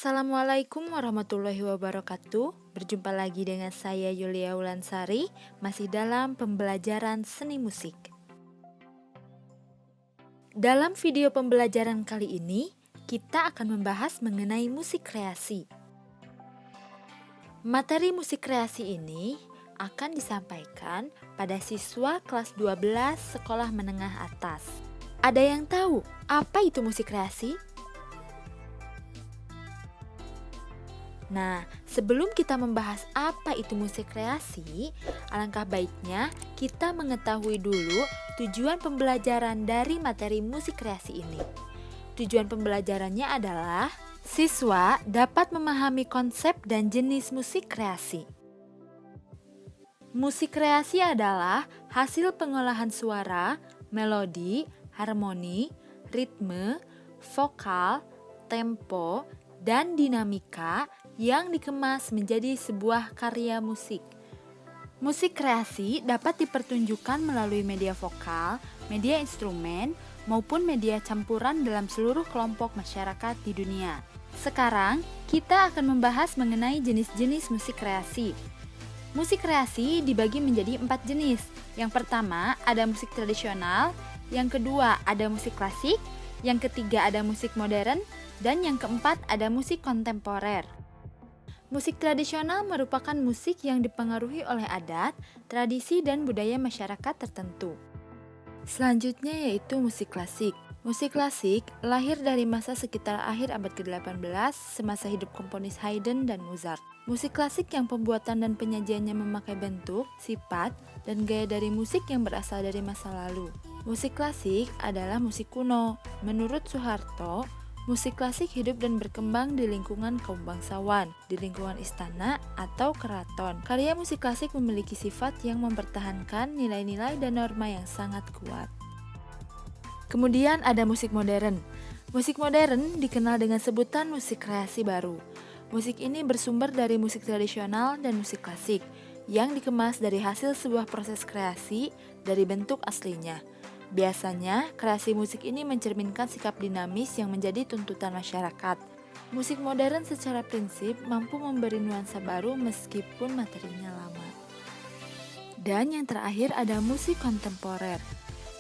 Assalamualaikum warahmatullahi wabarakatuh. Berjumpa lagi dengan saya Yulia Wulansari, masih dalam pembelajaran seni musik. Dalam video pembelajaran kali ini, kita akan membahas mengenai musik kreasi. Materi musik kreasi ini akan disampaikan pada siswa kelas 12 sekolah menengah atas. Ada yang tahu apa itu musik kreasi? Nah, sebelum kita membahas apa itu musik kreasi, alangkah baiknya kita mengetahui dulu tujuan pembelajaran dari materi musik kreasi ini. Tujuan pembelajarannya adalah siswa dapat memahami konsep dan jenis musik kreasi. Musik kreasi adalah hasil pengolahan suara, melodi, harmoni, ritme, vokal, tempo, dan dinamika yang dikemas menjadi sebuah karya musik. Musik kreasi dapat dipertunjukkan melalui media vokal, media instrumen, maupun media campuran dalam seluruh kelompok masyarakat di dunia. Sekarang, kita akan membahas mengenai jenis-jenis musik kreasi. Musik kreasi dibagi menjadi 4 jenis. Yang pertama, ada musik tradisional. Yang kedua, ada musik klasik. Yang ketiga, ada musik modern. Dan yang keempat, ada musik kontemporer. Musik tradisional merupakan musik yang dipengaruhi oleh adat, tradisi, dan budaya masyarakat tertentu. Selanjutnya yaitu musik klasik. Musik klasik lahir dari masa sekitar akhir abad ke-18 semasa hidup komponis Haydn dan Mozart. Musik klasik yang pembuatan dan penyajiannya memakai bentuk, sifat, dan gaya dari musik yang berasal dari masa lalu. Musik klasik adalah musik kuno. Menurut Soeharto, musik klasik hidup dan berkembang di lingkungan kaum bangsawan, di lingkungan istana atau keraton. Karya musik klasik memiliki sifat yang mempertahankan nilai-nilai dan norma yang sangat kuat. Kemudian ada musik modern. Musik modern dikenal dengan sebutan musik kreasi baru. Musik ini bersumber dari musik tradisional dan musik klasik, yang dikemas dari hasil sebuah proses kreasi dari bentuk aslinya. Biasanya, kreasi musik ini mencerminkan sikap dinamis yang menjadi tuntutan masyarakat. Musik modern secara prinsip mampu memberi nuansa baru meskipun materinya lama. Dan yang terakhir ada musik kontemporer.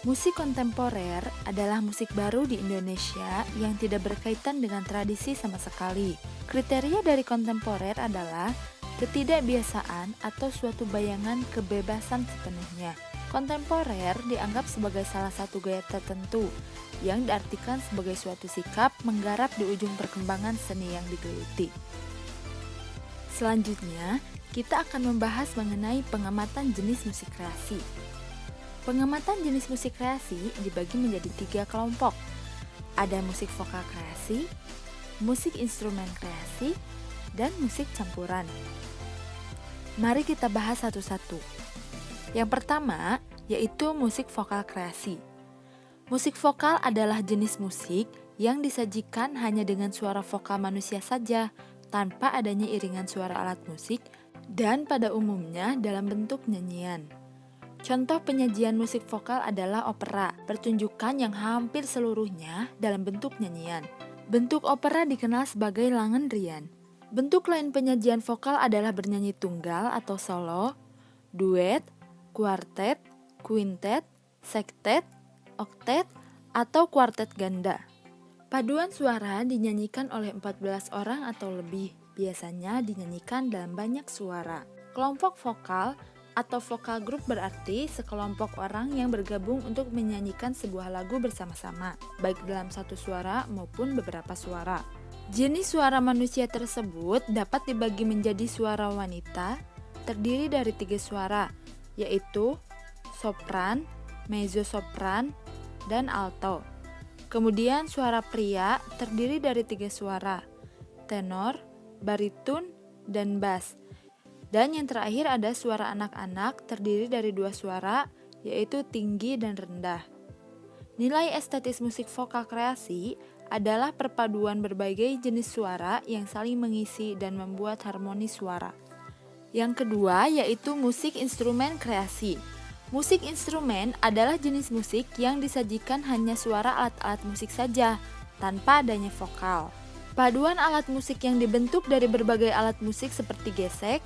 Musik kontemporer adalah musik baru di Indonesia yang tidak berkaitan dengan tradisi sama sekali. Kriteria dari kontemporer adalah ketidakbiasaan atau suatu bayangan kebebasan sepenuhnya. Kontemporer dianggap sebagai salah satu gaya tertentu yang diartikan sebagai suatu sikap menggarap di ujung perkembangan seni yang digeluti. Selanjutnya, kita akan membahas mengenai pengamatan jenis musik kreasi. Pengamatan jenis musik kreasi dibagi menjadi 3 kelompok. Ada musik vokal kreasi, musik instrumen kreasi, dan musik campuran. Mari kita bahas satu-satu. Yang pertama, yaitu musik vokal kreasi. Musik vokal adalah jenis musik yang disajikan hanya dengan suara vokal manusia saja, tanpa adanya iringan suara alat musik, dan pada umumnya dalam bentuk nyanyian. Contoh penyajian musik vokal adalah opera, pertunjukan yang hampir seluruhnya dalam bentuk nyanyian. Bentuk opera dikenal sebagai Langenrian. Bentuk lain penyajian vokal adalah bernyanyi tunggal atau solo, duet, kuartet, quintet, sektet, oktet, atau kuartet ganda. Paduan suara dinyanyikan oleh 14 orang atau lebih, biasanya dinyanyikan dalam banyak suara. Kelompok vokal atau vokal group berarti sekelompok orang yang bergabung untuk menyanyikan sebuah lagu bersama-sama, baik dalam satu suara maupun beberapa suara. Jenis suara manusia tersebut dapat dibagi menjadi suara wanita, terdiri dari 3 suara, yaitu sopran, mezzosopran, dan alto. Kemudian suara pria terdiri dari 3 suara, tenor, baritun, dan bass. Dan yang terakhir ada suara anak-anak terdiri dari 2 suara, yaitu tinggi dan rendah. Nilai estetis musik vokal kreasi adalah perpaduan berbagai jenis suara yang saling mengisi dan membuat harmoni suara. Yang kedua yaitu musik instrumen kreasi. Musik instrumen adalah jenis musik yang disajikan hanya suara alat-alat musik saja, tanpa adanya vokal. Paduan alat musik yang dibentuk dari berbagai alat musik seperti gesek,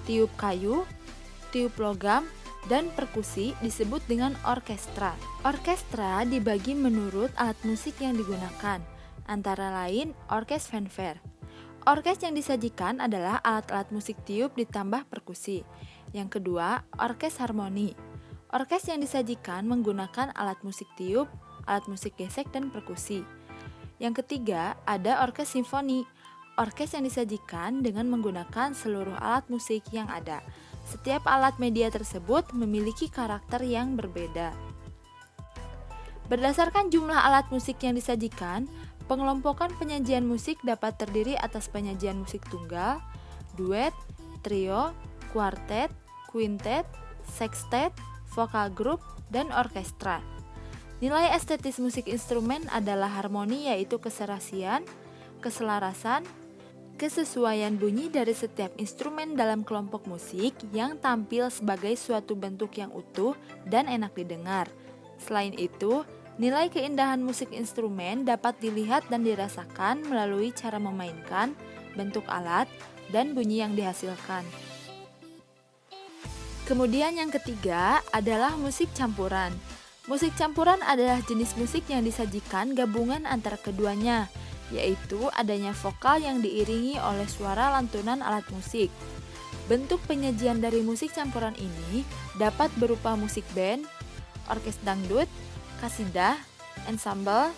tiup kayu, tiup logam, dan perkusi disebut dengan orkestra. Orkestra dibagi menurut alat musik yang digunakan, antara lain orkes fanfare. Orkes yang disajikan adalah alat-alat musik tiup ditambah perkusi. Yang kedua, orkes harmoni. Orkes yang disajikan menggunakan alat musik tiup, alat musik gesek, dan perkusi. Yang ketiga, ada orkes simfoni. Orkes yang disajikan dengan menggunakan seluruh alat musik yang ada. Setiap alat media tersebut memiliki karakter yang berbeda. Berdasarkan jumlah alat musik yang disajikan, pengelompokan penyajian musik dapat terdiri atas penyajian musik tunggal, duet, trio, kuartet, quintet, sextet, vokal group, dan orkestra. Nilai estetis musik instrumen adalah harmoni, yaitu keserasian, keselarasan, kesesuaian bunyi dari setiap instrumen dalam kelompok musik yang tampil sebagai suatu bentuk yang utuh dan enak didengar. Selain itu, nilai keindahan musik instrumen dapat dilihat dan dirasakan melalui cara memainkan, bentuk alat, dan bunyi yang dihasilkan. Kemudian yang ketiga adalah musik campuran. Musik campuran adalah jenis musik yang disajikan gabungan antara keduanya, yaitu adanya vokal yang diiringi oleh suara lantunan alat musik. Bentuk penyajian dari musik campuran ini dapat berupa musik band, orkes dangdut, kasidah, ensemble,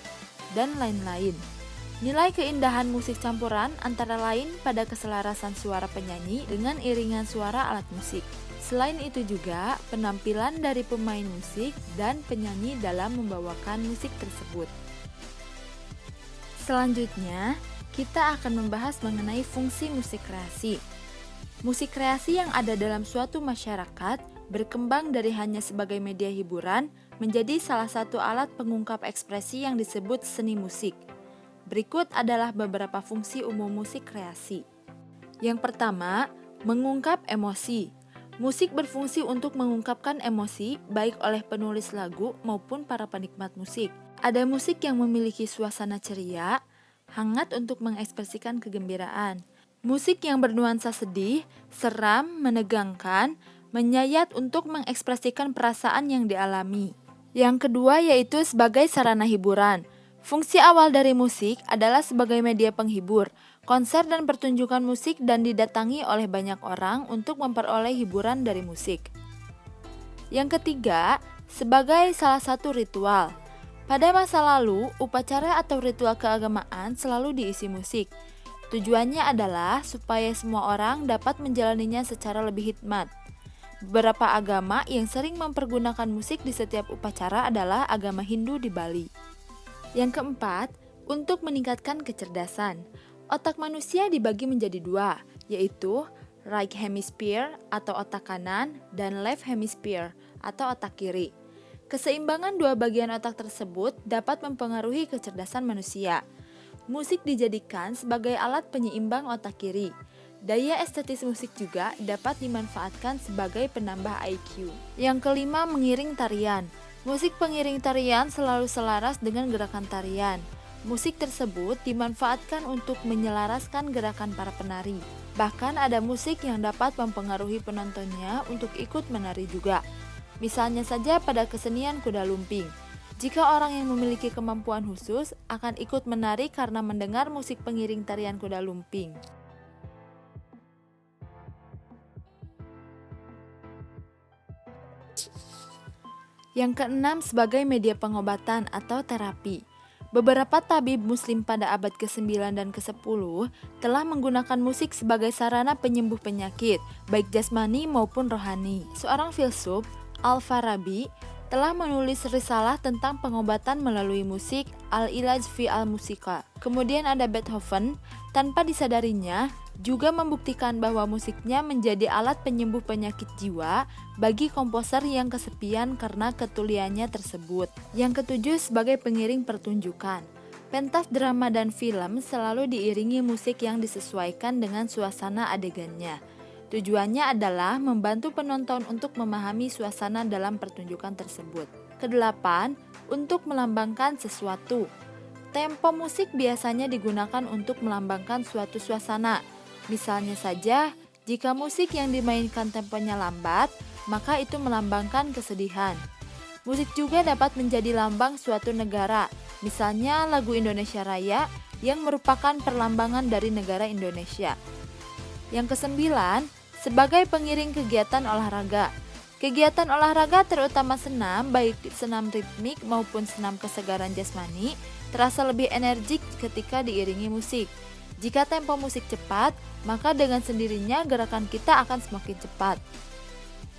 dan lain-lain. Nilai keindahan musik campuran antara lain pada keselarasan suara penyanyi dengan iringan suara alat musik. Selain itu juga penampilan dari pemain musik dan penyanyi dalam membawakan musik tersebut. Selanjutnya, kita akan membahas mengenai fungsi musik kreasi. Musik kreasi yang ada dalam suatu masyarakat berkembang dari hanya sebagai media hiburan menjadi salah satu alat pengungkap ekspresi yang disebut seni musik. Berikut adalah beberapa fungsi umum musik kreasi. Yang pertama, mengungkap emosi. Musik berfungsi untuk mengungkapkan emosi baik oleh penulis lagu maupun para penikmat musik. Ada musik yang memiliki suasana ceria, hangat untuk mengekspresikan kegembiraan. Musik yang bernuansa sedih, seram, menegangkan, menyayat untuk mengekspresikan perasaan yang dialami. Yang kedua yaitu sebagai sarana hiburan. Fungsi awal dari musik adalah sebagai media penghibur, konser dan pertunjukan musik dan didatangi oleh banyak orang untuk memperoleh hiburan dari musik. Yang ketiga, sebagai salah satu ritual. Pada masa lalu, upacara atau ritual keagamaan selalu diisi musik. Tujuannya adalah supaya semua orang dapat menjalaninya secara lebih hikmat. Beberapa agama yang sering mempergunakan musik di setiap upacara adalah agama Hindu di Bali. Yang keempat, untuk meningkatkan kecerdasan. Otak manusia dibagi menjadi dua, yaitu right hemisphere atau otak kanan dan left hemisphere atau otak kiri. Keseimbangan dua bagian otak tersebut dapat mempengaruhi kecerdasan manusia. Musik dijadikan sebagai alat penyeimbang otak kiri. Daya estetis musik juga dapat dimanfaatkan sebagai penambah IQ. Yang kelima, mengiring tarian. Musik pengiring tarian selalu selaras dengan gerakan tarian. Musik tersebut dimanfaatkan untuk menyelaraskan gerakan para penari. Bahkan ada musik yang dapat mempengaruhi penontonnya untuk ikut menari juga. Misalnya saja pada kesenian kuda lumping. Jika orang yang memiliki kemampuan khusus akan ikut menari karena mendengar musik pengiring tarian kuda lumping. Yang keenam, sebagai media pengobatan atau terapi. Beberapa tabib muslim pada abad ke-9 dan ke-10 telah menggunakan musik sebagai sarana penyembuh penyakit, baik jasmani maupun rohani. Seorang filsuf, Al-Farabi, telah menulis risalah tentang pengobatan melalui musik, Al-Ilaj fi al-Musika. Kemudian ada Beethoven, tanpa disadarinya, juga membuktikan bahwa musiknya menjadi alat penyembuh penyakit jiwa bagi komposer yang kesepian karena ketuliannya tersebut. Yang ketujuh, sebagai pengiring pertunjukan. Pentas drama dan film selalu diiringi musik yang disesuaikan dengan suasana adegannya. Tujuannya adalah membantu penonton untuk memahami suasana dalam pertunjukan tersebut. Kedelapan, untuk melambangkan sesuatu. Tempo musik biasanya digunakan untuk melambangkan suatu suasana. Misalnya saja, jika musik yang dimainkan temponya lambat, maka itu melambangkan kesedihan. Musik juga dapat menjadi lambang suatu negara, misalnya lagu Indonesia Raya yang merupakan perlambangan dari negara Indonesia. Yang kesembilan, sebagai pengiring kegiatan olahraga. Kegiatan olahraga terutama senam, baik senam ritmik maupun senam kesegaran jasmani, terasa lebih energik ketika diiringi musik. Jika tempo musik cepat, maka dengan sendirinya gerakan kita akan semakin cepat.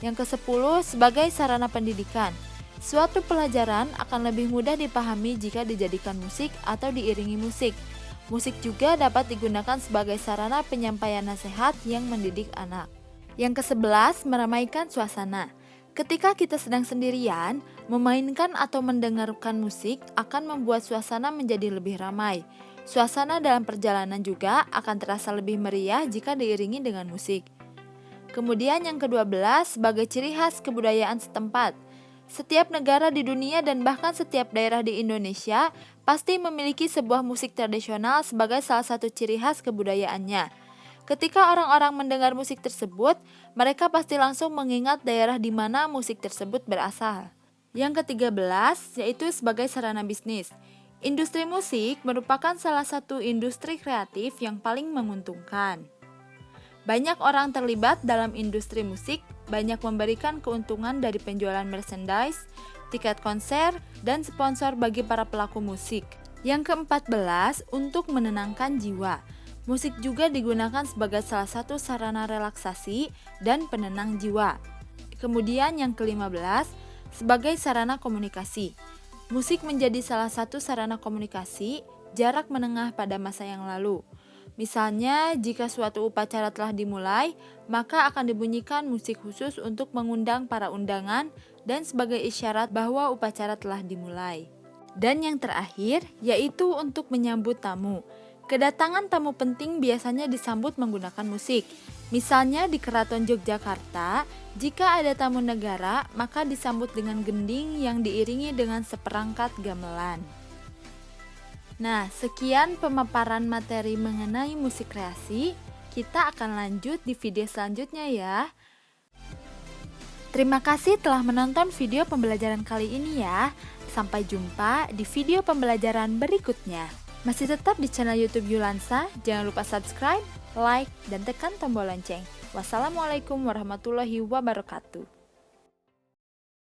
Yang ke-10, sebagai sarana pendidikan. Suatu pelajaran akan lebih mudah dipahami jika dijadikan musik atau diiringi musik. Musik juga dapat digunakan sebagai sarana penyampaian nasihat yang mendidik anak. Yang ke-11, meramaikan suasana. Ketika kita sedang sendirian, memainkan atau mendengarkan musik akan membuat suasana menjadi lebih ramai. Suasana dalam perjalanan juga akan terasa lebih meriah jika diiringi dengan musik. Kemudian yang ke-12, sebagai ciri khas kebudayaan setempat. Setiap negara di dunia dan bahkan setiap daerah di Indonesia pasti memiliki sebuah musik tradisional sebagai salah satu ciri khas kebudayaannya. Ketika orang-orang mendengar musik tersebut, mereka pasti langsung mengingat daerah di mana musik tersebut berasal. Yang ke-13, yaitu sebagai sarana bisnis. Industri musik merupakan salah satu industri kreatif yang paling menguntungkan. Banyak orang terlibat dalam industri musik, banyak memberikan keuntungan dari penjualan merchandise, tiket konser, dan sponsor bagi para pelaku musik. Yang ke-14, untuk menenangkan jiwa. Musik juga digunakan sebagai salah satu sarana relaksasi dan penenang jiwa. Kemudian yang ke-15, sebagai sarana komunikasi. Musik menjadi salah satu sarana komunikasi jarak menengah pada masa yang lalu. Misalnya, jika suatu upacara telah dimulai, maka akan dibunyikan musik khusus untuk mengundang para undangan dan sebagai isyarat bahwa upacara telah dimulai. Dan yang terakhir, yaitu untuk menyambut tamu. Kedatangan tamu penting biasanya disambut menggunakan musik. Misalnya di Keraton Yogyakarta, jika ada tamu negara, maka disambut dengan gending yang diiringi dengan seperangkat gamelan. Nah, sekian pemaparan materi mengenai musik kreasi. Kita akan lanjut di video selanjutnya ya. Terima kasih telah menonton video pembelajaran kali ini ya. Sampai jumpa di video pembelajaran berikutnya. Masih tetap di channel YouTube Yulansa, jangan lupa subscribe, like, dan tekan tombol lonceng. Wassalamualaikum warahmatullahi wabarakatuh.